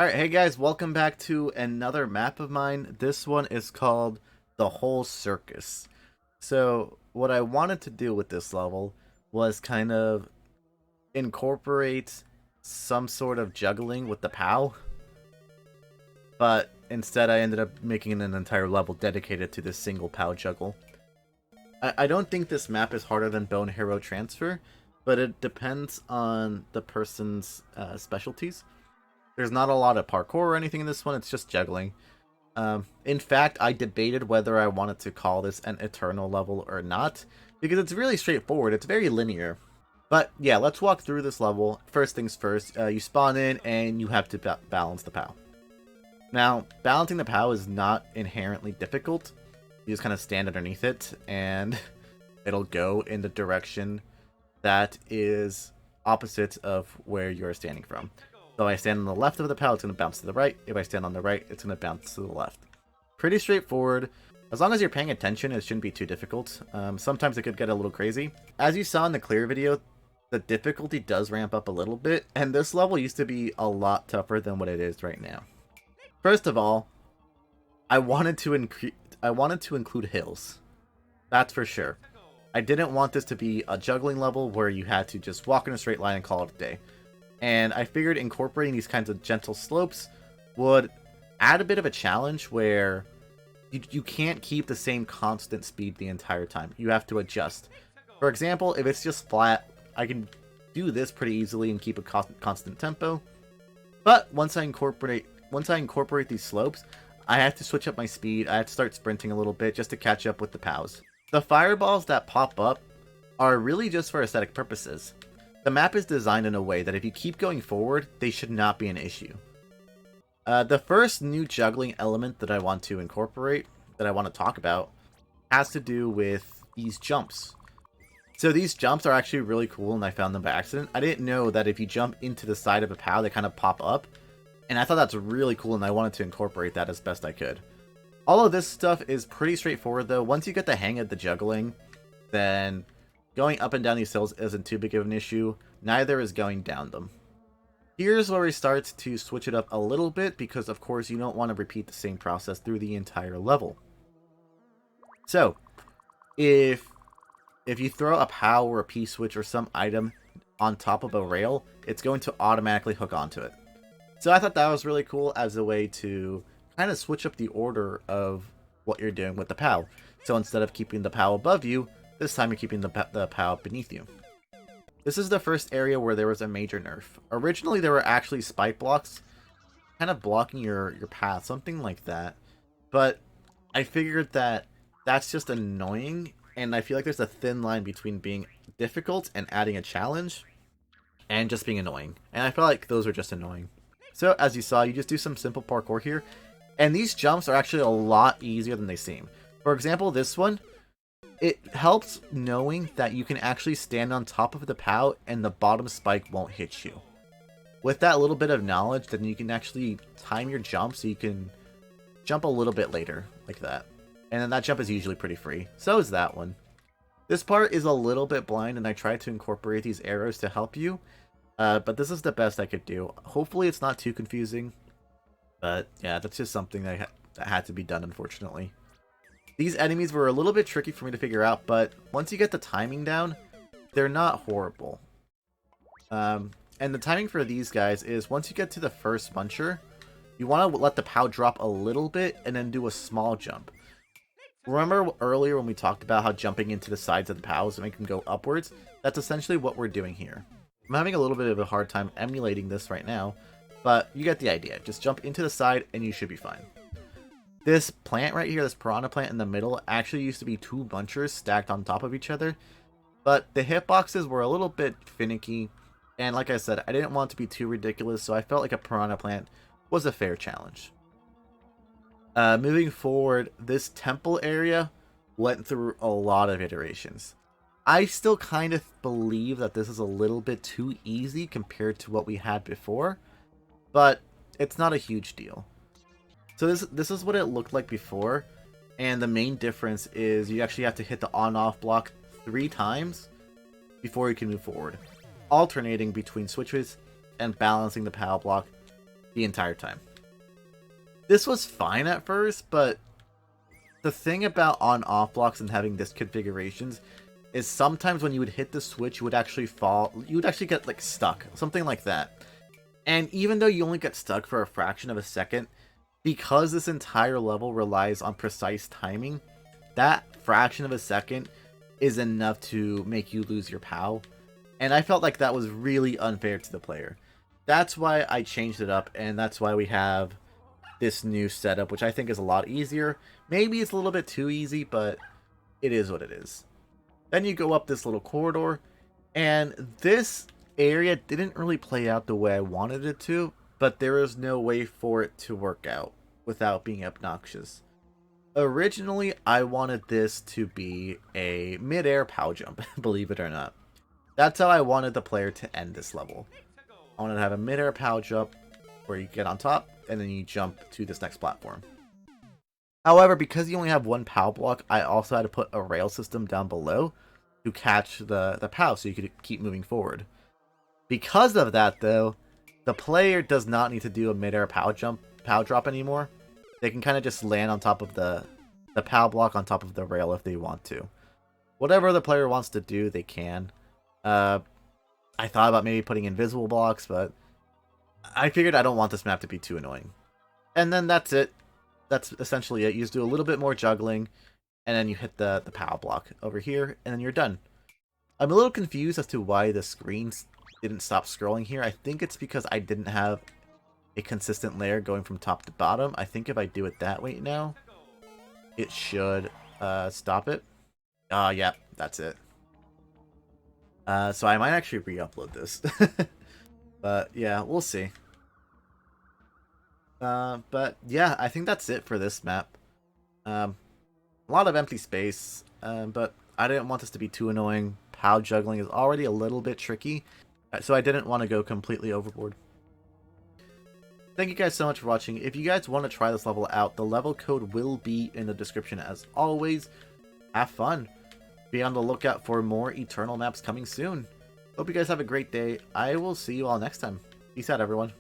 Alright, hey guys, welcome back to another map of mine. This one is called the whole Circus. So, what I wanted to do with this level was kind of incorporate some sort of juggling with the POW, but instead I ended up making an entire level dedicated to this single POW juggle. I don't think this map is harder than Bone Hero Transfer, but it depends on the person's specialties. There's not a lot of parkour or anything in this one, it's just juggling. In fact, I debated whether I wanted to call this an EterNull level or not, because it's really straightforward, it's very linear. But yeah, let's walk through this level. First things first, you spawn in and you have to balance the POW. Now, balancing the POW is not inherently difficult. You just kind of stand underneath it and it'll go in the direction that is opposite of where you're standing from. So if I stand on the left of the POW, it's going to bounce to the right. If I stand on the right, it's going to bounce to the left. Pretty straightforward. As long as you're paying attention, it shouldn't be too difficult. Sometimes it could get a little crazy. As you saw in the clear video, the difficulty does ramp up a little bit, and this level used to be a lot tougher than what it is right now. First of all, I wanted to include hills. That's for sure. I didn't want this to be a juggling level where you had to just walk in a straight line and call it a day. And I figured incorporating these kinds of gentle slopes would add a bit of a challenge where you can't keep the same constant speed the entire time. You have to adjust. For example, if it's just flat, I can do this pretty easily and keep a constant tempo. But once I incorporate these slopes, I have to switch up my speed. I have to start sprinting a little bit just to catch up with the POWs. The fireballs that pop up are really just for aesthetic purposes. The map is designed in a way that if you keep going forward, they should not be an issue. The first new juggling element that I want to incorporate, that I want to talk about, has to do with these jumps. So these jumps are actually really cool, and I found them by accident. I didn't know that if you jump into the side of a POW, they kind of pop up. And I thought that's really cool, and I wanted to incorporate that as best I could. All of this stuff is pretty straightforward, though. Once you get the hang of the juggling, then going up and down these hills isn't too big of an issue. Neither is going down them. Here's where we start to switch it up a little bit, because of course you don't want to repeat the same process through the entire level. So, if you throw a POW or a P-switch or some item on top of a rail, it's going to automatically hook onto it. So I thought that was really cool as a way to kind of switch up the order of what you're doing with the POW. So instead of keeping the POW above you, this time you're keeping the POW beneath you. This is the first area where there was a major nerf. Originally there were actually spike blocks kind of blocking your path, something like that. But I figured that that's just annoying, and I feel like there's a thin line between being difficult and adding a challenge and just being annoying. And I felt like those were just annoying. So as you saw, you just do some simple parkour here. And these jumps are actually a lot easier than they seem. For example, this one, it helps knowing that you can actually stand on top of the POW and the bottom spike won't hit you. With that little bit of knowledge, then you can actually time your jump so you can jump a little bit later, like that. And then that jump is usually pretty free. So is that one. This part is a little bit blind, and I tried to incorporate these arrows to help you. But this is the best I could do. Hopefully it's not too confusing. But yeah, that's just something that had to be done, unfortunately. These enemies were a little bit tricky for me to figure out, but once you get the timing down, they're not horrible. And the timing for these guys is once you get to the first muncher, you want to let the POW drop a little bit and then do a small jump. Remember earlier when we talked about how jumping into the sides of the POWs make them go upwards? That's essentially what we're doing here. I'm having a little bit of a hard time emulating this right now, but you get the idea. Just jump into the side and you should be fine. This plant right here, this piranha plant in the middle, actually used to be two munchers stacked on top of each other, but the hitboxes were a little bit finicky, and like I said, I didn't want it to be too ridiculous, so I felt like a piranha plant was a fair challenge. Moving forward, this temple area went through a lot of iterations. I still kind of believe that this is a little bit too easy compared to what we had before, but it's not a huge deal. So this is what it looked like before, and the main difference is you actually have to hit the on-off block 3 times before you can move forward, alternating between switches and balancing the POW block the entire time. This was fine at first, but the thing about on-off blocks and having this configurations is sometimes when you would hit the switch, you would actually fall, you would actually get like stuck, something like that. And even though you only get stuck for a fraction of a second, because this entire level relies on precise timing, that fraction of a second is enough to make you lose your POW. And I felt like that was really unfair to the player. That's why I changed it up, and that's why we have this new setup, which I think is a lot easier. Maybe it's a little bit too easy, but it is what it is. Then you go up this little corridor, and this area didn't really play out the way I wanted it to, but there is no way for it to work out without being obnoxious. Originally, I wanted this to be a mid-air POW jump, believe it or not. That's how I wanted the player to end this level. I wanted to have a mid-air POW jump where you get on top, and then you jump to this next platform. However, because you only have one POW block, I also had to put a rail system down below to catch the POW so you could keep moving forward. Because of that, though, the player does not need to do a mid-air POW drop anymore. They can kind of just land on top of the POW block on top of the rail if they want to. Whatever the player wants to do, they can. I thought about maybe putting invisible blocks, but I figured I don't want this map to be too annoying. And then that's it. That's essentially it. You just do a little bit more juggling, and then you hit the POW block over here, and then you're done. I'm a little confused as to why the screens didn't stop scrolling here. I think it's because I didn't have a consistent layer going from top to bottom. I think if I do it that way now, it should stop it. Yeah, that's it. So I might actually re-upload this. But yeah, we'll see. But yeah, I think that's it for this map. A lot of empty space, but I didn't want this to be too annoying. POW juggling is already a little bit tricky, so I didn't want to go completely overboard. Thank you guys so much for watching. If you guys want to try this level out, the level code will be in the description as always. Have fun. Be on the lookout for more EterNull maps coming soon. Hope you guys have a great day. I will see you all next time. Peace out, everyone.